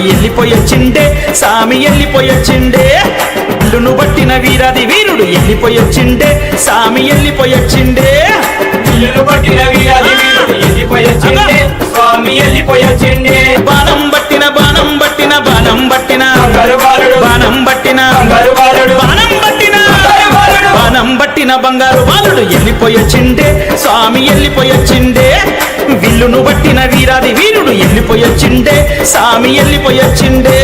బాలుడు వెళ్ళిపోయొచ్చిండే సామి వెళ్ళిపోయొచ్చిండే విల్లును పట్టిన వీరాది వీరుడు వెళ్ళిపోయొచ్చిండే సామి వెళ్ళిపోయొచ్చిండే విల్లును పట్టిన వీరాది వీరుడు వెళ్ళిపోయొచ్చిండే స్వామి వెళ్ళిపోయొచ్చిండే బాణం పట్టిన బాణం పట్టిన బాణం పట్టిన బాణం పట్టిన బాణం పట్టిన బాణం పట్టిన బంగారు బాలుడు వెళ్ళిపోయొచ్చిండే స్వామి వెళ్ళిపోయొచ్చిండే విల్లును పట్టిన వీరాది వీరుడు వెళ్ళిపోయొచ్చిండే స్వామి వెళ్ళిపోయొచ్చిండే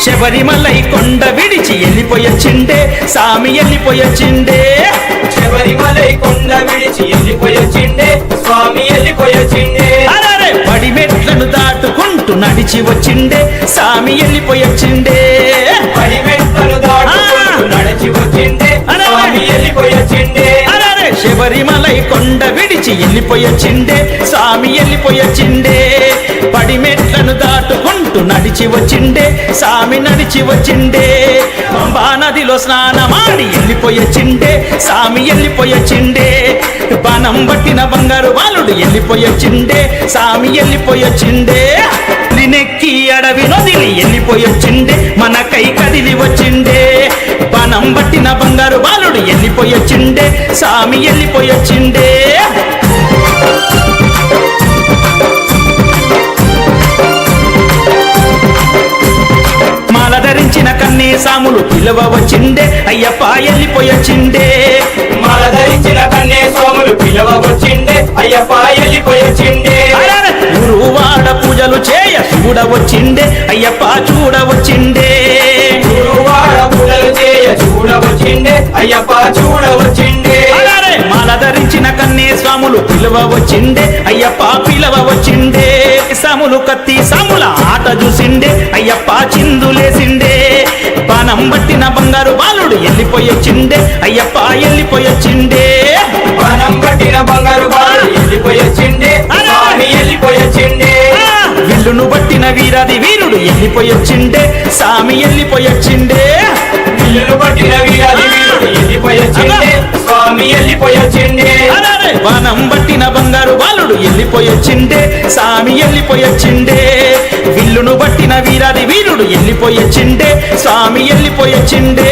శబరిమలై కొండ విడిచి వెళ్ళిపోయొచ్చిండే స్వామి వెళ్ళిపోయొచ్చిండే శబరిమలై కొండ విడిచి వెళ్ళిపోయొచ్చిండే స్వామి వెళ్ళిపోయొచ్చిండే పడి మెట్లను దాటుకుంటూ నడిచి వచ్చిండే స్వామి వెళ్ళిపోయొచ్చిండే పడి మెట్లను దాటుకుంటూ నడిచి వచ్చిండే స్వామి వెళ్ళిపోయొచ్చిండే శబరిమలై కొండ విడిచి వెళ్ళిపోయొచ్చిండే స్వామి వెళ్ళిపోయొచ్చిండే పడి మెట్లను దాటుకుంటూ నడిచి వచ్చిండే స్వామి నడిచి వచ్చిండే పంబా నదిలో స్నానమాడి వెళ్ళిపోయొచ్చిండే స్వామి వెళ్ళిపోయొచ్చిండే బాణం పట్టిన బంగారు బాలుడు వెళ్ళిపోయొచ్చిండే స్వామి వెళ్ళిపోయొచ్చిండే నెక్కి అడవి నదిలి వెళ్ళిపోయొచ్చిండే మనకై కదిలి వచ్చిండే బాణం పట్టిన బంగారు బాలుడు వెళ్ళిపోయొచ్చిండే స్వామి వెళ్ళిపోయొచ్చిండే మాల ధరించిన కన్నే సాములు పిలువ వచ్చిండే అయ్యప్ప వెళ్ళిపోయొచ్చిండే మాల ధరించిన కన్నే స్వాములు పిలువ వచ్చిండే అయ్యప్ప వెళ్ళిపోయొచ్చిండే గురువాడ పూజలు చేయ చూడవచ్చిండే అయ్యప్ప చూడవచ్చిండే గురువాడ పూజలు చేయ చూడవచ్చిండే అయ్యప్ప చూడవచ్చిండే మాల ధరించిన కన్నే స్వాములు పిలువ వచ్చిండే అయ్యప్ప పిలువ వచ్చిండే సాములు కత్తి సాముల ఆట చూసిండే అయ్యప్ప చిందులేసిండే బాణం పట్టిన బంగారు బాలుడు వెళ్ళిపోయొచ్చిండే అయ్యప్ప వెళ్ళిపోయొచ్చిండే బాణం పట్టిన బంగారు బాలుడు వెళ్ళిపోయొచ్చిండే స్వామి వెళ్ళిపోయొచ్చిండే విల్లును పట్టిన వీరాది వీరుడు వెళ్ళిపోయొచ్చిండే స్వామి వెళ్ళిపోయొచ్చిండే విల్లును పట్టిన వీరాది వీరుడు వెళ్ళిపోయొచ్చిండే స్వామి వెళ్ళిపోయొచ్చిండే బాణం పట్టిన బంగారు బాలుడు వెళ్ళిపోయొచ్చిండే స్వామి వెళ్ళిపోయొచ్చిండే విల్లును పట్టిన వీరాది వీరుడు వెళ్ళిపోయొచ్చిండే స్వామి వెళ్ళిపోయొచ్చిండే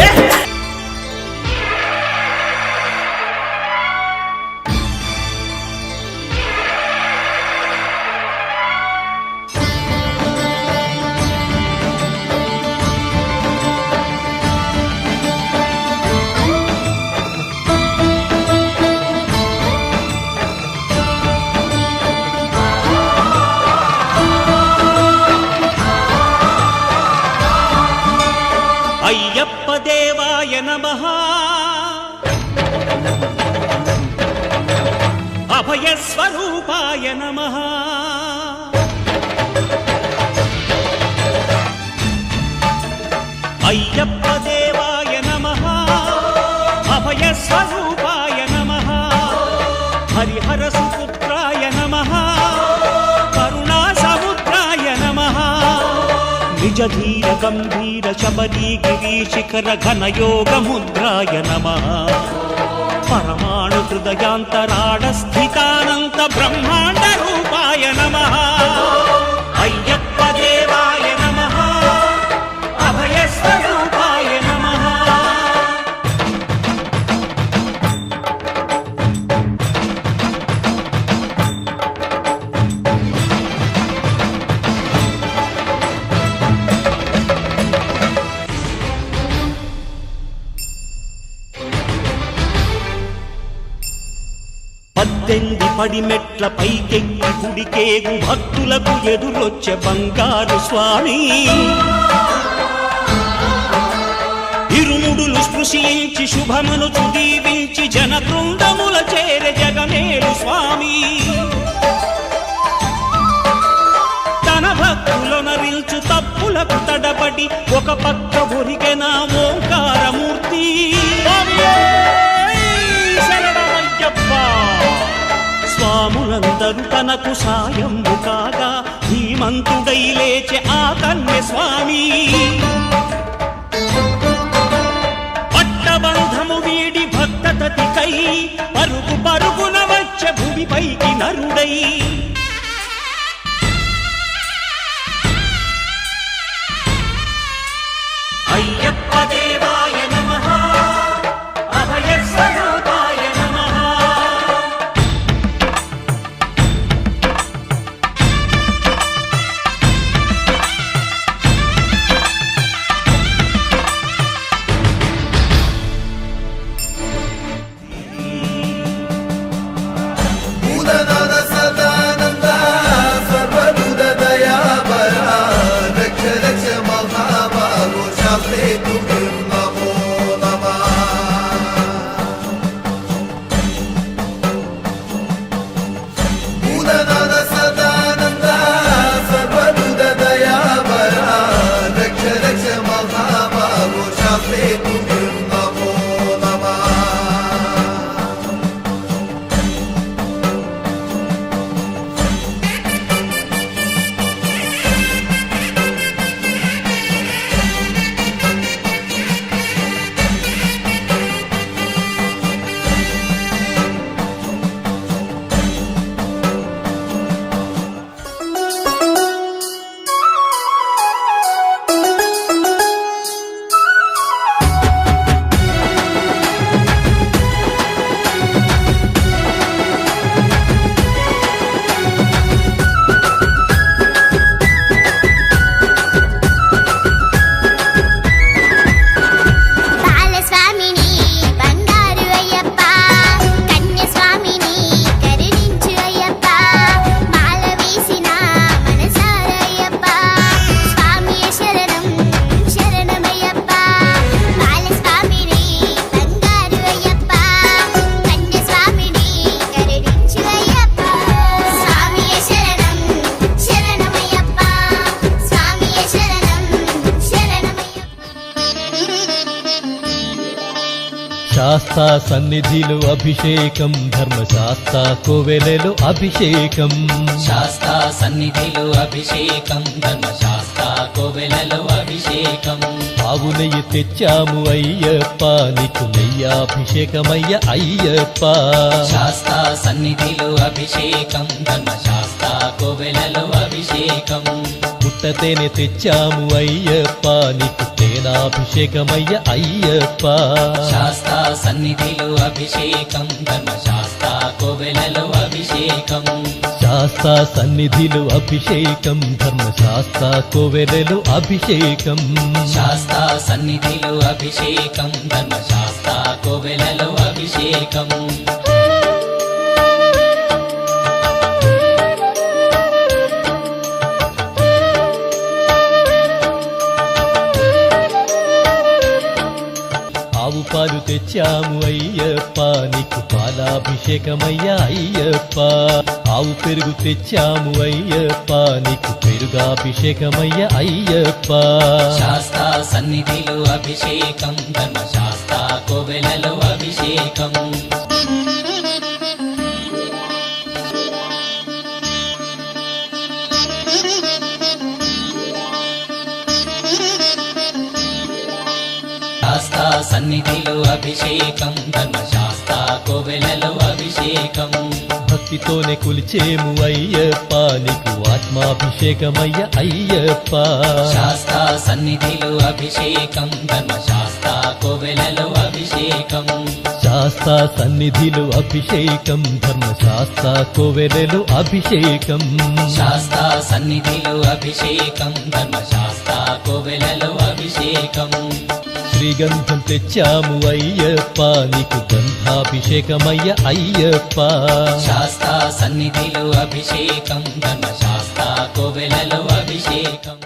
అయ్యప్ప దేవాయ నమః అభయ స్వరూపాయ నమః అయ్యప్ప దేవాయ నమః అభయ స్వరూపాయ నమః హరిహర సుపుత్రాయ నమః కరుణా సముద్రాయ నమః నిజ ధీర గంభీర శబరీ గిరీశిఖర ఘనయోగ ముద్రాయ నమః పరమాణు హృదయాంతరాడ స్థితానంత బ్రహ్మాండ రూపాయ నమః అయ్యప్ప దేవాయ నమః అభయ స్వరూపాయ నమః పద్దెనిమిది పడిమెట్ల పైకెక్కి గుడికేగు భక్తులకు ఎదురొచ్చే బంగారు స్వామి ఇరుముడులు స్పృశించి శుభమును దీవించి జన బృందముల చేరే జగమేలు స్వామి తన భక్తులనరిల్చు తప్పులకు తడబడి ఒక పక్క ఒరిగెన ఓంకారమూర్తి స్వాములందరూ తనకు సాయము కాగా ధీమంతుడై లేచే ఆ కన్య స్వామి పట్టబంధము వీడి భక్తతతికై పరుగు పరుగున వచ్చ భూమిపైకి నరుడై అయ్యప్ప దేవాయ నమః అభయ స్వరూపాయ నమః భూతనాథ సదానంద సర్వభూత దయాపరా రక్ష రక్ష మహాబాహో శాస్త్రే తుభ్యం నమో నమః భూతనాథ సదానంద సర్వభూత దయాపరా రక్ష రక్ష మహాబాహో శాస్త్రే తుభ్యం నమో నమః బాలస్వామిని బంగారు అయ్యప్ప కన్యస్వామిని కరుణించు అయ్యప్ప మాల వేసిన మనసార అయ్యప్ప స్వామియే శరణం శరణమయ్యప్ప బాలస్వామిని బంగారు అయ్యప్ప కన్యస్వామిని కరుణించు అయ్యప్ప స్వామియే శరణం శరణమయ్యప్ప స్వామియే శరణం శరణమయ్యప్ప శాస్తా సన్నిధిలో అభిషేకం ధర్మశాస్త్ర కోవెలలో అభిషేకం శాస్తా సన్నిధిలో అభిషేకం ధర్మశాస్త్ర కోవెలలో అభిషేకం ఆవు నెయ్యి తెచ్చాము అయ్యప్ప నీకు నెయ్యాభిషేకమయ్య అయ్యప్ప శాస్తా సన్నిధిలో అభిషేకం ధర్మశాస్త్ర కోవెలలో అభిషేకం పుట్టతేనె తెచ్చాము అయ్యప్ప నీకు తేనాభిషేకమయ్య అయ్యప్ప శాస్తా సన్నిధిలో అభిషేకం ధర్మశాస్త్ర కోవెలలో అభిషేకం శాస్తా సన్నిధిలో అభిషేకం ధర్మశాస్త్ర కోవెలలో అభిషేకం శాస్తా సన్నిధిలో అభిషేకం ధర్మశాస్త్ర కోవెలలో అభిషేకం ఆవు పాలు తెచ్చాము అయ్యప్ప నీకు పాలాభిషేకమయ్య అయ్యప్ప ఆవు పెరుగు తెచ్చాము అయ్యప్ప నీకు పెరుగాభిషేకమయ్య అయ్యప్ప శాస్తా సన్నిధిలో అభిషేకం ధర్మశాస్త్ర కోవెలలో అభిషేకం శాస్తా సన్నిధిలో అభిషేకం ధర్మశాస్త్ర కోవెలలో అభిషేకం భక్తితోనే కొలిచేము అయ్యప్ప నీకు ఆత్మాభిషేకమయ్య అయ్యప్ప శాస్తా సన్నిధిలో అభిషేకం ధర్మశాస్త్ర కోవెలలో అభిషేకం శాస్తా సన్నిధిలో అభిషేకం ధర్మశాస్త్ర కోవెలలో అభిషేకం శాస్తా సన్నిధిలో అభిషేకం ధర్మశాస్త్ర కోవెలలో అభిషేకం శ్రీగంధం తెచ్చాము అయ్యప్ప నీకు గంధాభిషేకమయ్య అయ్యప్ప శాస్తా సన్నిధిలో అభిషేకం ధర్మశాస్త్ర కోవెలలో అభిషేకం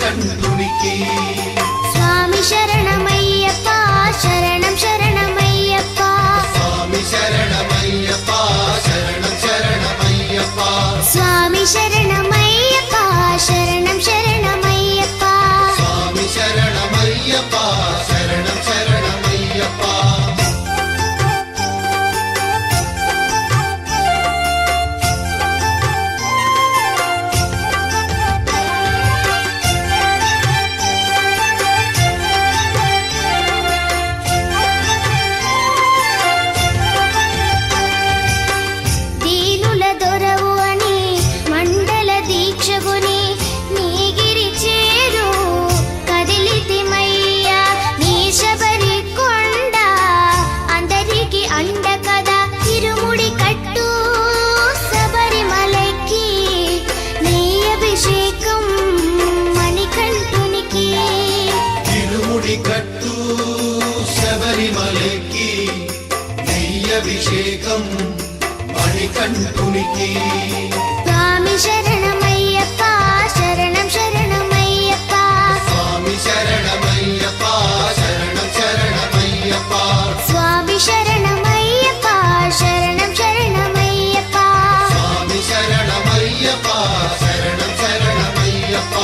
మణికంఠునికి స్వామి శరణమయ్యప్ప శరణం శరణమయ్యప్ప స్వామి శరణమయ్యప్ప శరణం శరణమయ్యప్ప స్వామి శరణమయ్యప్ప శరణం శరణమయ్యప్ప స్వామి శరణమయ్యప్ప శరణం శరణమయ్యప్ప దీనుల దొరవు అని మండల దీక్షగుని నీగిరి చేరు కదిలితిమయ్యా నీ శబరి కొండ అందరికి అండ కదా తిరుముడి కట్టు శబరిమలకి నీ అభిషేకం మణికంఠునికి తిరుముడి కట్టు శబరిమలకి నెయ్యభిషేకం మణికంఠునికి స్వామి శరణమయ్యప్ప శరణం శరణమయ్యప్ప స్వామి శరణమయ్యప్ప శరణం శరణమయ్యప్ప స్వామి శరణమయ్యప్ప శరణం శరణమయ్యప్ప స్వామి శరణమయ్యప్ప శరణం శరణమయ్యప్ప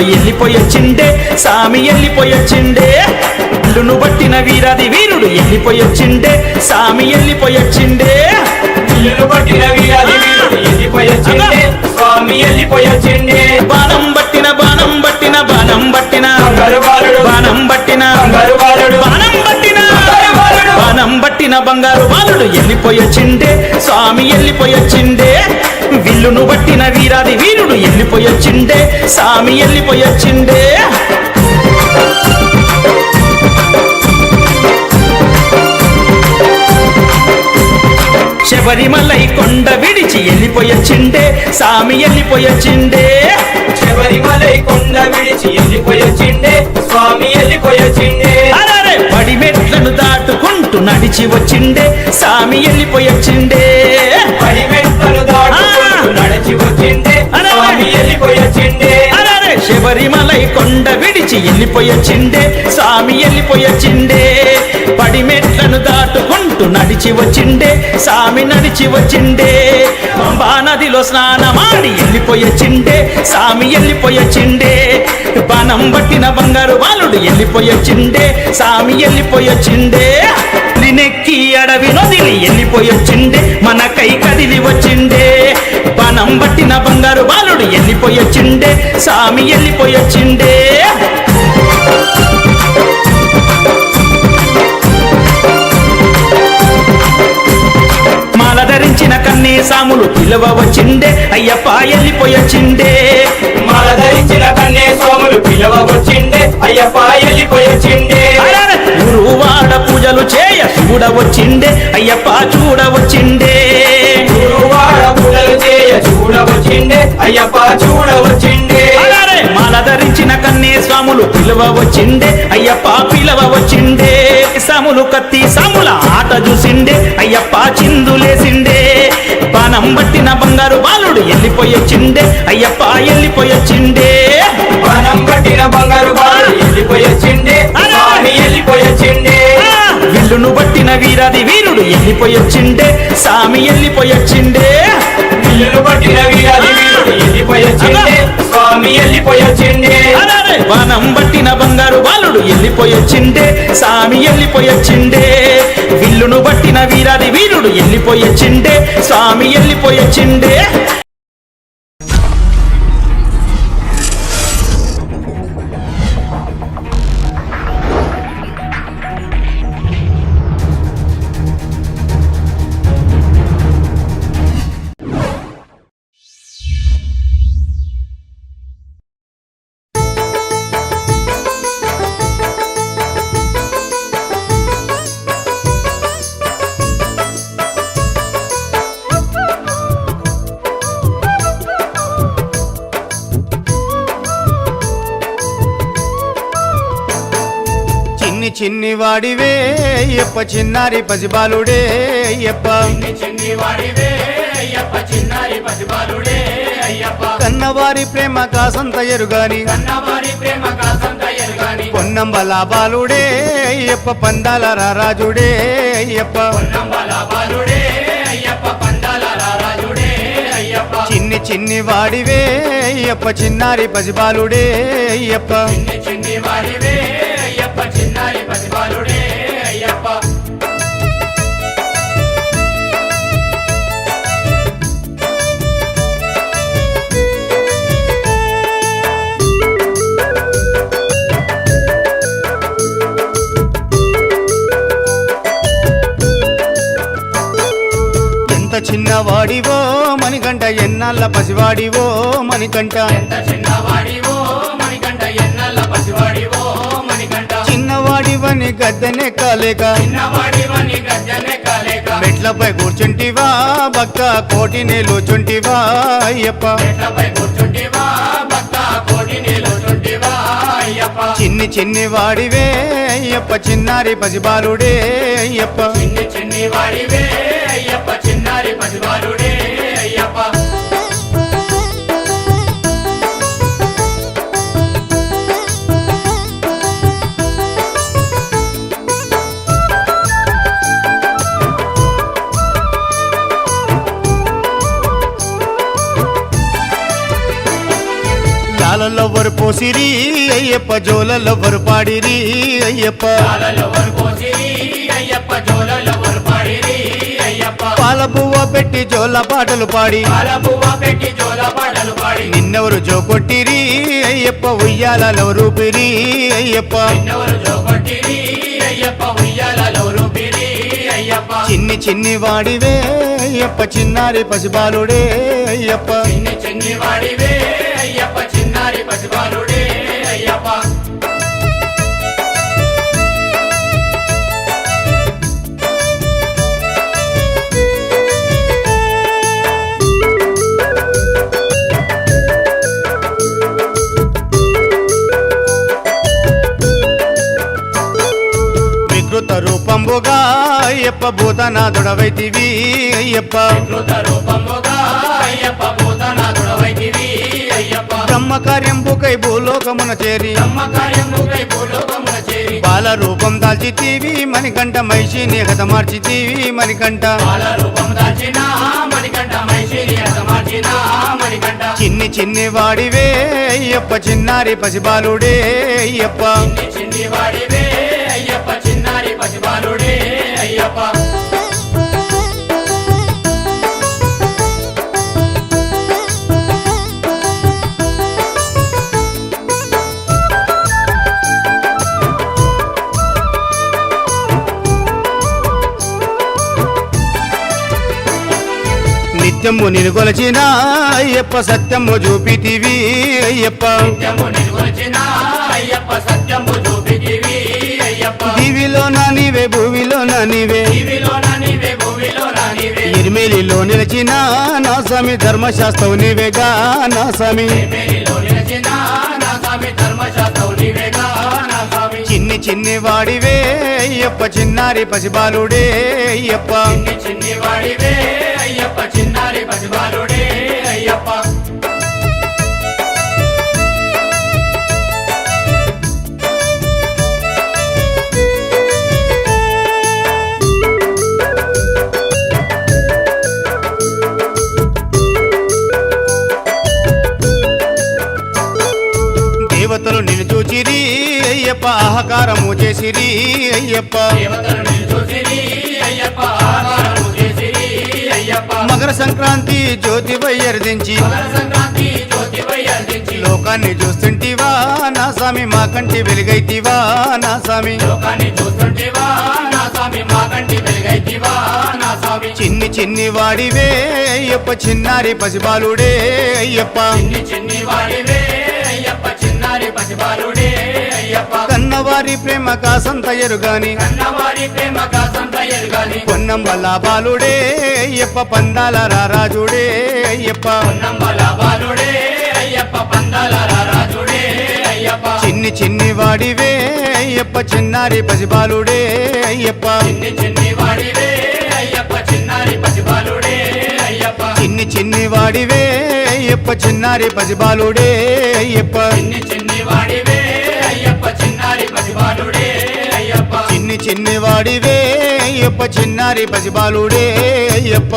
బాలుడు వెళ్ళిపోయొచ్చిండే సామి వెళ్ళిపోయొచ్చిండే ఇల్లును పట్టిన వీరాది వీరుడు వెళ్ళిపోయొచ్చిండే సామి వెళ్ళిపోయొచ్చిండే ఇల్లును పట్టిన వీరాది వీరుడు వెళ్ళిపోయొచ్చిండే స్వామి వెళ్ళిపోయొచ్చిండే బాణం పట్టిన బాణం పట్టిన బాణం పట్టిన బంగారు బాలుడు బాణం పట్టిన బంగారు బాలుడు బాణం పట్టిన బంగారు బాలుడు బాణం పట్టిన బంగారు బాలుడు వెళ్ళిపోయొచ్చిండే స్వామి వెళ్ళిపోయొచ్చిండే విల్లును పట్టిన వీరాది వీరుడు వెళ్ళిపోయొచ్చిండే స్వామి వెళ్ళిపోయొచ్చిండే శబరిమలై కొండ విడిచి వెళ్ళిపోయొచ్చిండే స్వామి వెళ్ళిపోయొచ్చిండే శబరిమలై కొండ విడిచి వెళ్ళిపోయొచ్చిండే స్వామి వెళ్ళిపోయొచ్చిండే అరే పడి మెట్లను దాటుకుంటూ నడిచి వచ్చిండే స్వామి వెళ్ళిపోయొచ్చిండే పడి మెట్లను దాటుకుంటూ నడిచి వచ్చిండే స్వామి వెళ్ళిపోయొచ్చిండే అరే శబరిమలై కొండ విడిచి వెళ్ళిపోయొచ్చిండే స్వామి వెళ్ళిపోయొచ్చిండే పడి మెట్లను దాటుకుంటూ నడిచి వచ్చిండే స్వామి నడిచి వచ్చిండే పంబా నదిలో స్నానమాడి వెళ్ళిపోయొచ్చిండే స్వామి వెళ్ళిపోయొచ్చిండే బాణం పట్టిన బంగారు బాలుడు వెళ్ళిపోయొచ్చిండే స్వామి వెళ్ళిపోయొచ్చిండే నెక్కి అడవి నదిలి వెళ్ళిపోయొచ్చిండే మన కై కదిలి వచ్చిండే బాణం పట్టిన బంగారు బాలుడు వెళ్ళిపోయొచ్చిండే స్వామి వెళ్ళిపోయొచ్చిండే మాల ధరించిన కన్నే సాములు పిలవ వచ్చిండే అయ్యప్ప వెళ్ళిపోయొచ్చిండే మాల ధరించిన కన్నే స్వాములు పిలవ వచ్చిండే అయ్యప్ప వెళ్ళిపోయొచ్చిండే గురువాడ పూజలు చేయ చూడవచ్చిండే అయ్యప్ప చూడవచ్చిండే గురువాడ పూజలు చేయ చూడవచ్చిండే అయ్యప్ప చూడవచ్చిండే మాల ధరించిన కన్నే స్వాములు పిలువ వచ్చిండే అయ్యప్ప పిలవ వచ్చిండే సాములు కత్తి సాముల ఆట చూసిండే అయ్యప్ప చిందులేసిండే బాణం పట్టిన బంగారు బాలుడు వెళ్ళిపోయొచ్చిండే అయ్యప్ప వెళ్ళిపోయొచ్చిండే బాణం పట్టిన బంగారు బాలుడు వెళ్ళిపోయొచ్చిండే స్వామి వెళ్ళిపోయొచ్చిండే విల్లును పట్టిన వీరాది వీరుడు వెళ్ళిపోయొచ్చిండే స్వామి వెళ్ళిపోయొచ్చిండే విల్లును పట్టిన వీరాది వీరుడు వెళ్ళిపోయొచ్చిండే స్వామి వెళ్ళిపోయొచ్చిండే బాణం పట్టిన బంగారు బాలుడు వెళ్ళిపోయొచ్చిండే స్వామి వెళ్ళిపోయొచ్చిండే విల్లును పట్టిన వీరాది వీరుడు వెళ్ళిపోయొచ్చిండే స్వామి వెళ్ళిపోయొచ్చిండే చిన్ని వాడివే అయ్యప్ప చిన్నారి పసిబాలుడే అయ్యప్ప కన్నవారి ప్రేమ కాసంత ఎరుగాని పొన్నంబల బాలుడే అయ్యప్ప పందాల రారాజుడే అయ్యప్ప చిన్ని వాడివే అయ్యప్ప చిన్నారి పసిబాలుడే అయ్యప్ప చిన్నారి పసిబాలుడే అయ్యప్ప ఎంత చిన్నవాడివో మణికంఠ ఎన్నాళ్ళ పసివాడివో మణికంఠ చిన్నవాడివని గద్దెనే కాలేక మెట్లపై కూర్చుంటివా భక్త కోటి నేలుచుంటివా అయ్యప్ప చిన్ని వాడివే అయ్యప్ప చిన్నారి పసిబాలుడే అయ్యప్ప చిన్నారి పసిబాలుడే అయ్యప్ప పాలలెవ్వరు పోసిరి అయ్యప్ప జోలెవ్వరు పాడిరి అయ్యప్ప పాలలెవ్వరు పోసిరి అయ్యప్ప జోలెవ్వరు పాడిరి అయ్యప్ప పాల పువ్వ పెట్టి జోల పాటలు పాడి పాల పువ్వ పెట్టి జోల పాటలు పాడి నిన్నెవరు జోకొట్టిరి అయ్యప్ప ఉయ్యాలలో రూపిరి అయ్యప్ప నిన్నెవరు జోకొట్టిరి అయ్యప్ప ఉయ్యాలలో రూపిరి అయ్యప్ప చిన్ని చిన్ని వాడివే అయ్యప్ప చిన్నారి పసిబాలుడే అయ్యప్ప చిన్ని చిన్ని వాడివే అయ్యప్ప చిన్నారి పసిబాలుడే అయ్యప్ప వికృత రూపంబుగా అయ్యప్ప భూతనాథుడవైతివి అయ్యప్ప కృత రూపముగా అయ్యప్ప భూతనాథుడవైతివి అయ్యప్ప బ్రహ్మ కార్యంబుకై భూలోకమున చేరి బ్రహ్మకార్యముకై భూలోకమున చేరి బాల రూపం దాల్చితీవి మణికంఠ మైషిని హత మార్చితీవి మణికంఠ బాల రూపం దాచిన మణికంఠ మైషిని మార్చిన మణికంఠ చిన్ని చిన్ని వాడివే అయ్యప్ప చిన్నారి పసిబాలుడే అయ్యప్ప చిన్ని చిన్ని వాడివే అయ్యప్ప చిన్నారి పసిబాలుడే అయ్యప్ప నిత్యము నిన్ను కొలచిన అయ్యప్ప సత్యము చూపితివి అయ్యప్ప నిత్యము నిలువచిన అయ్యప్ప సత్యము చూపితివి అయ్యప్ప దివిలో నీవే భూమిలో నీవే జీవిలోన నీవే భూమిలోన నీవే ఇరిమేలిలో నిలిచిన నా స్వామి ధర్మశాస్త్రం నీవేగా నా స్వామి మేలిలో నిలిచిన నా స్వామి ధర్మశాస్త్రం నీవేగా నా స్వామి చిన్ని చిన్ని వాడివే అయ్యప్ప చిన్నారి పసిబాలుడే అయ్యప్ప చిన్ని చిన్ని వాడివే అయ్యప్ప చిన్నారి పసిబాలుడే అయ్యప్ప దేవతలు నిన్ను చూచిరి అయ్యప్ప ఆహకారము చేసిరి అయ్యప్ప దేవతలు నిన్ను చూసిరి అయ్యప్ప ఆహారము చేసిరి అయ్యప్ప మకర సంక్రాంతి జ్యోతి వయ్యర్దించి మకర సంక్రాంతి జ్యోతి వయ్యర్దించి లోకాన్ని చూస్తుంటివా నా స్వామి మా కంటి వెలుగైతివా నా స్వామి లోకాన్ని చూస్తుంటివా నా స్వామి మా కంటి వెలుగైతివా నా స్వామి చిన్ని చిన్ని వాడివే అయ్యప్ప చిన్నారి పసిబాలుడే అయ్యప్ప చిన్ని చిన్ని వాడివే అయ్యప్ప చిన్నారి పసిబాలుడే అయ్యప్ప కన్నవారి ప్రేమ కాసంత ఎరుగాని కన్నవారి ప్రేమ కాసంత ఎరుగాని పొన్నంబల బాలుడే అయ్యప్ప పందాల రారాజుడే అయ్యప్ప పొన్నంబల బాలుడే అయ్యప్ప పందాల రాజుడే అయ్యప్ప చిన్ని చిన్ని వాడివే అయ్యప్ప చిన్నారి పసిబాలుడే అయ్యప్ప చిన్ని చిన్ని వాడివే అయ్యప్ప చిన్నారి పసిబాలుడే అయ్యప్ప చిన్ని చిన్ని వాడివే అయ్యప్ప చిన్నారి పసిబాలుడే అయ్యప్ప చిన్ని చిన్ని వాడివే అయ్యప్ప చిన్నారి పసిబాలుడే అయ్యప్ప చిన్ని చిన్ని వాడివే అయ్యప్ప చిన్నారి పసిబాలుడే అయ్యప్ప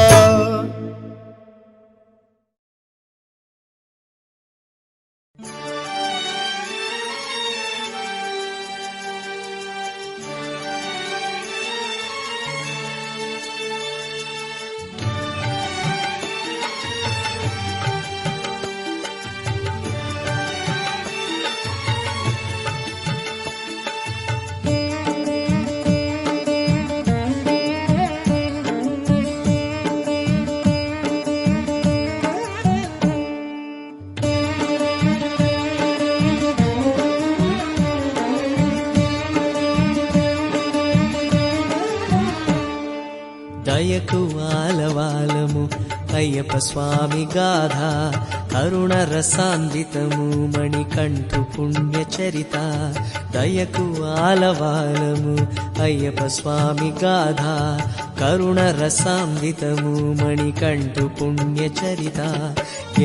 దయకు ఆలవాలము అయ్యప్ప స్వామి గాథ కరుణ రసాన్వితము మణికంఠు పుణ్యచరిత దయకు ఆలవాలము అయ్యప్ప స్వామి గాథ కరుణ రసాన్వితము మణికంఠు పుణ్యచరిత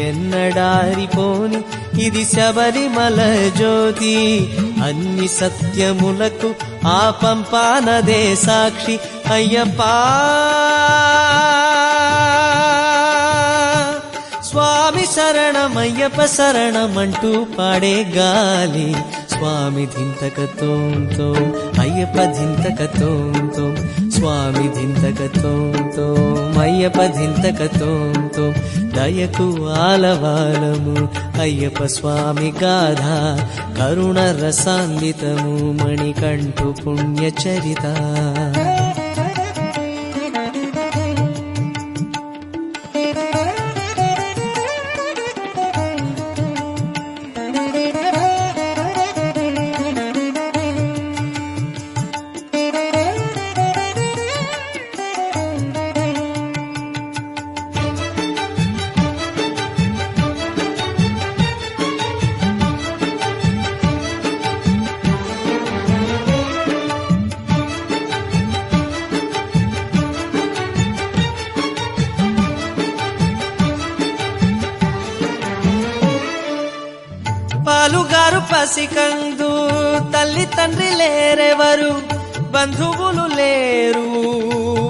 ఎన్నడారిపోని ఇది శబరిమల జ్యోతి అన్ని సత్యములకు ఆ పంపానదే సాక్షి అయ్యప్పా స్వామి శరణమయ్యప్ప శరణమంటూ పాడే గాలి స్వామి ధింతకతోంతో అయ్యప్ప ధింతకతోంతో స్వామి ధింతకతోంతో అయ్యప్ప ధింతకతోంతో దయకు ఆలవాలము అయ్యప్ప స్వామి గాథ కరుణ రసాన్వితము మణికంఠు పుణ్యచరిత పాలుగారు పసికందు తల్లి తండ్రి లేరెవరు బంధువులు లేరు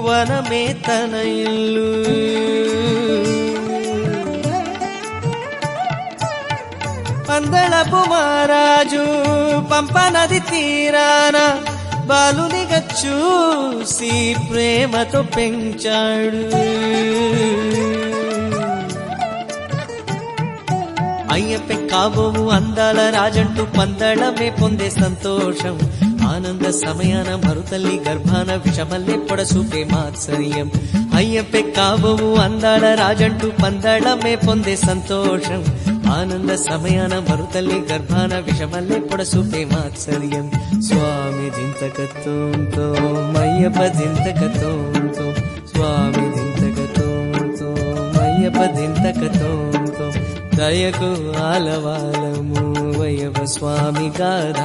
వనమే తన ఇల్లు పందళపు మహారాజు పంప నది తీరాన బాలునిగా చూసి ప్రేమతో పెంచాడు అయ్యప్ప కాబోవు అందాల రాజంటూ పందడమే పొందే సంతోషం ఆనంద సమయాన మరుతల్లి గర్భాన విషమల్లే పొడసూపే మాత్సర్యం అయ్యప్ప కాబోవు అందాల రాజంటూ పందడమే పొందే సంతోషం ఆనంద సమయాన మరుతల్లి గర్భాన విషమల్లే పొడసూపే మాత్సర్యం స్వామి దింతకతోంతో అయ్యప్ప దింతకతోంతో స్వామి దింతకతోంతో అయ్యప్ప దింతకతోంతో దయకు ఆలవాలము అయ్యప్ప స్వామి గాథ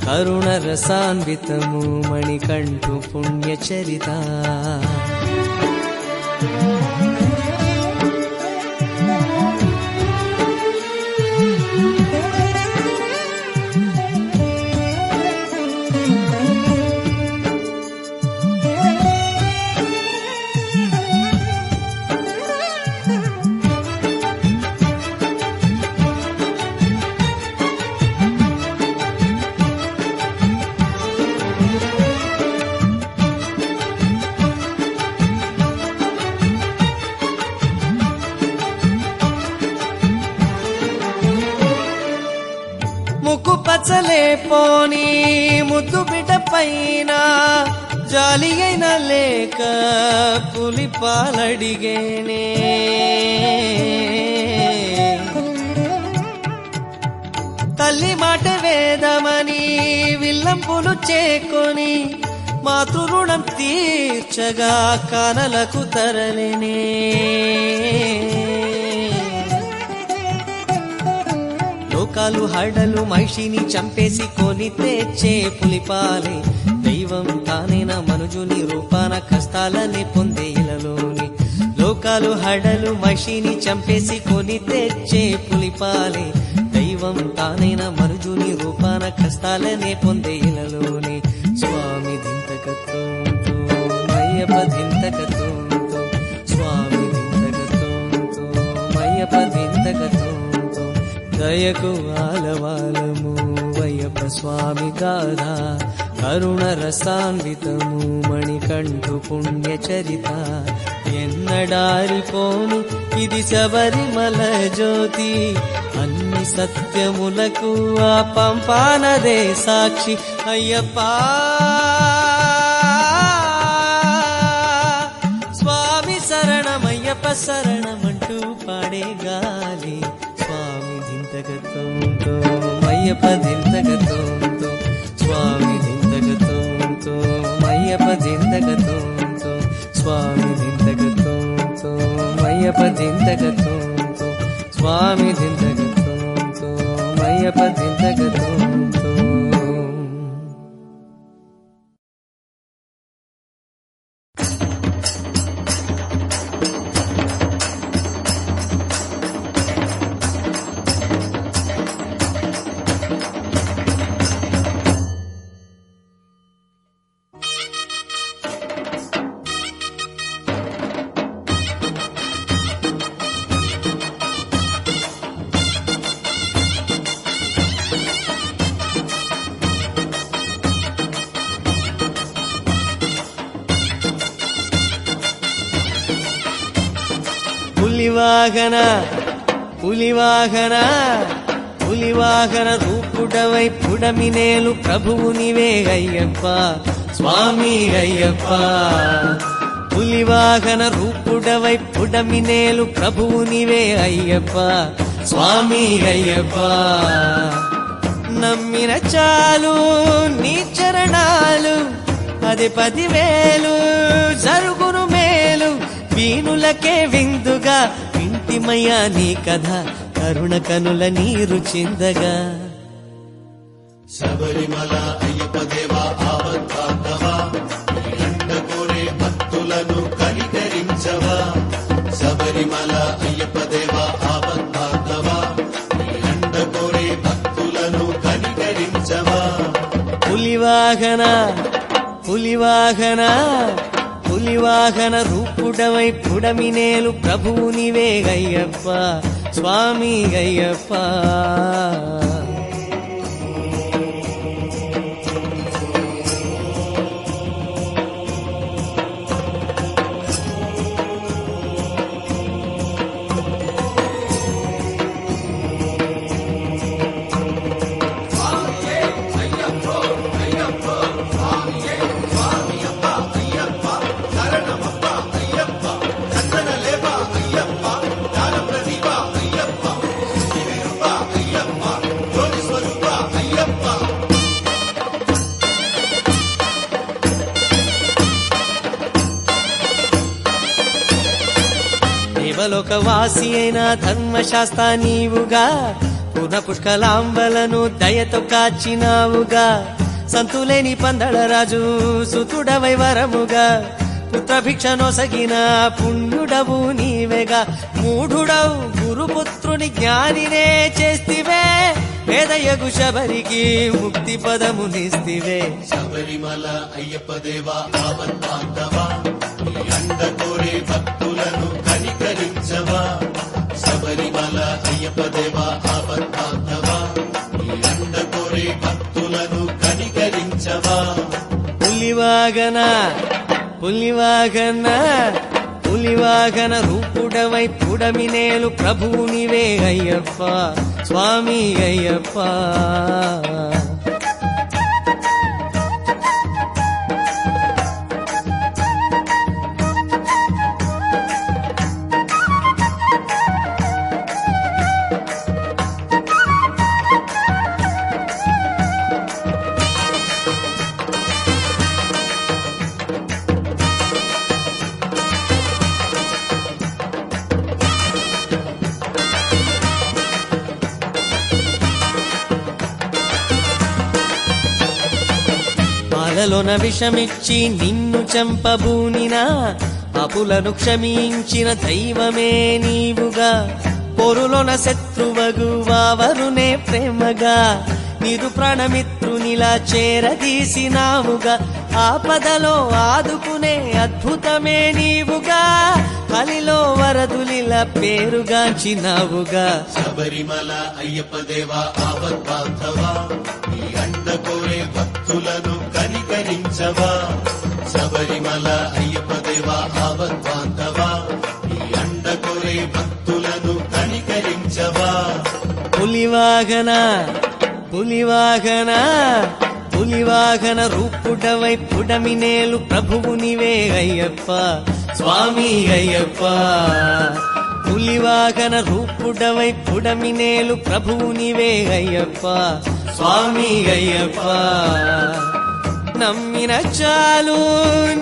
కరుణ రసాన్వితము మణికంఠు పుణ్యచరిత ముక్కు పచ్చలే పోని ముద్దు బిడ్డ పైన జాలి అయిన లేక పులి పాలడిగేనే తల్లి మాట వేదమని విల్లంపులు చేకొని మాతృ రుణం తీర్చగా కానలకు తరలేనే లోకాలు హడలు మహిషిని చంపేసి కొని తెచ్చే పులిపాలే దైవం తానేన మనుజుని రూపాన కష్టాలనే పొందే ఇలలోని లోకాలు హడలు మహిషిని చంపేసి కొని తెచ్చే పులిపాలే దైవం తానేన మనుజుని రూపాన కష్టాలనే పొందే ఇలలోని స్వామి దింతకతోంతో అయ్యప్ప దింతకతోంతో స్వామి దింతకతోంతో అయ్యప్ప దింతకతోంతో దయకు ఆలవాలము అయ్యప్ప స్వామి గాథ కరుణ రసాన్వితము మణికంఠు పుణ్యచరిత ఎన్నడారిపోని ఇది శబరిమల జ్యోతి అన్ని సత్యములకు ఆ పంపానదే సాక్షి అయ్యప్ప స్వామి శరణమయ్యప్ప శరణమంటూ పాడే గాలి స్వామి దింతకతోంతో అయ్యప్ప దింతకతోంతో స్వామి దింతకతోంతో అయ్యప్ప దింతకతోంతో స్వామి దింతకతోంతో అయ్యప్ప దింతకతోంతో స్వామి దింతకతోంతో అయ్యప్ప దింతకతోంతో పులివాహన పులివాహన పులివాహన రూపుడవై పుడమినేలు ప్రభువు నీవే అయ్యప్ప స్వామి అయ్యప్ప పులివాహన రూపుడవై పుడమినేలు ప్రభువు నీవే అయ్యప్ప స్వామి అయ్యప్ప నమ్మిన చాలు నీ చరణాలు అది 10,000 జరుగును మేలు వీణులకే విందుగా వింటిమయ్యా నీ కథ కరుణ కనుల నీరు చిందగా శబరిమల అయ్యప్ప దేవా ఆపద్బాంధవా అండ కోరే భక్తులను కనికరించవా శబరిమల అయ్యప్ప దేవా ఆపద్బాంధవా అండ కోరే భక్తులను కనికరించవా పులివాహన పులివాహన పులివాహన రూపుడవై పుడమినేలు ప్రభువు నీవే అయ్యప్ప స్వామి అయ్యప్ప దేవలోక వాసి అయిన ధర్మశాస్త్ర నీవుగా పూర్ణ పుష్కలాంబలను దయతో కాచినావుగా సంతులేని పందళ రాజు సుతుడవై వరముగా పుత్రభిక్షనొసగిన పుణ్యుడవు నీవేగా మూఢుడవు గురుపుత్రుని జ్ఞానినే చేస్తివే వేదయగు శబరికి ముక్తి పదమునిస్తివే శబరిమల అయ్యప్ప దేవా ఆపద్బాంధవా అండ కోరే భక్తులను కనికరించవా శబరిమల అయ్యప్ప దేవా ఆపద్బాంధవా అండ కోరే భక్తులను కనికరించవా పులివాగన పులివాగన పులివాగన రూపుడవై పుడమినేలు ప్రభువు నీవే అయ్యప్ప స్వామి అయ్యప్ప పాలలోన విషమిచ్చి నిన్ను చంపబూనినా పాపులను క్షమించిన దైవమే నీవుగా పొరులోన శత్రువగు వావరునే ప్రేమగా నిరు ప్రాణమిత్రునిలా చేరదీసినావుగా ఆపదలో ఆదుకునే అద్భుతమే నీవుగా కలిలో వరదులిలా పేరుగాంచినావుగా శబరిమల అయ్యప్ప దేవా ఆపద్బాంధవా అండ కోరే భక్తులను కనికరించవా శబరిమల అయ్యప్ప దేవా ఆపద్బాంధవా అండ కోరే భక్తులను కనికరించవా పులివాగన పులివాగన పులివాగన రూపుడవై పుడమినేలు ప్రభువు నీవే అయ్యప్ప స్వామి అయ్యప్ప పులివాగన రూపుడవై పుడమినేలు ప్రభువు నీవే అయ్యప్ప స్వామి అయ్యప్ప నమ్మిన చాలు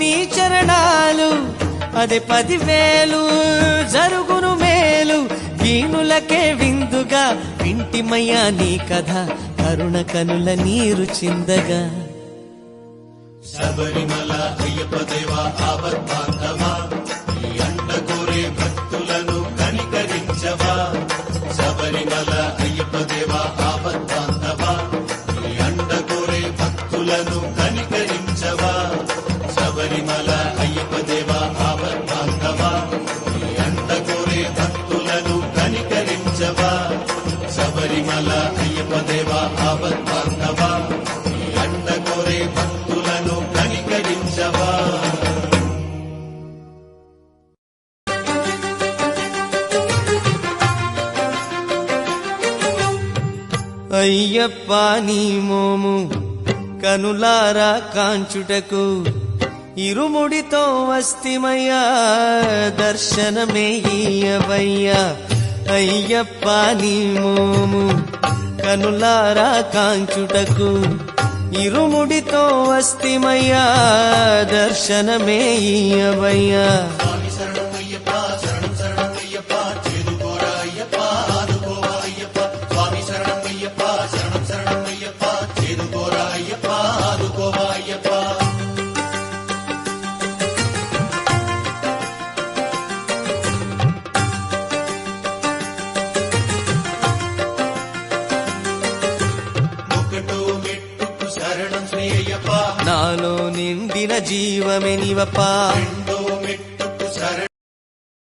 నీ చరణాలు అది 10,000 జరుగును మేలు వీణులకే విందుగా వింటిమయ్యా నీ కథ కరుణ కనుల నీరు చిందగా శబరిమల అయ్యప్ప దేవా ఆపద్బాంధవా అండ కోరే భక్తులను కనికరించవా శబరిమల అయ్యప్ప దేవా ఆపద్బాంధవా అండ కోరే భక్తులను కనికరించవా శబరిమల అయ్యప్ప దేవా ఆపద్బాంధవా అండ కోరే భక్తులను కనికరించవా శబరిమల అయ్యప్ప దేవా ఆపద్బాంధవా అండ కోరే భక్తులను కనికరించవా అయ్యప్ప నీ మోము కనులారా కాంచుటకు ఇరుముడితో వస్తిమయ్యా దర్శనమే ఇయ్యవయ్యా అయ్యప్ప నీ మోము కనులారా కాంచుటకు ఇరుముడితో వస్తిమయ్యా దర్శనమే ఇయ్యవయ్యా స్వామి శరణం అయ్యప్ప శరణం శరణం అయ్యప్ప చేదుకోరా అయ్యప్ప ఆదుకోవా అయ్యప్ప స్వామి శరణం అయ్యప్ప శరణం శరణం అయ్యప్ప చేదుకోరా అయ్యప్ప ఆదుకోవా అయ్యప్ప ఒకటో మెట్టుకు శరణం శ్రీ అయ్యప్ప నాలో నిండిన జీవమే నీవప్పా రెండో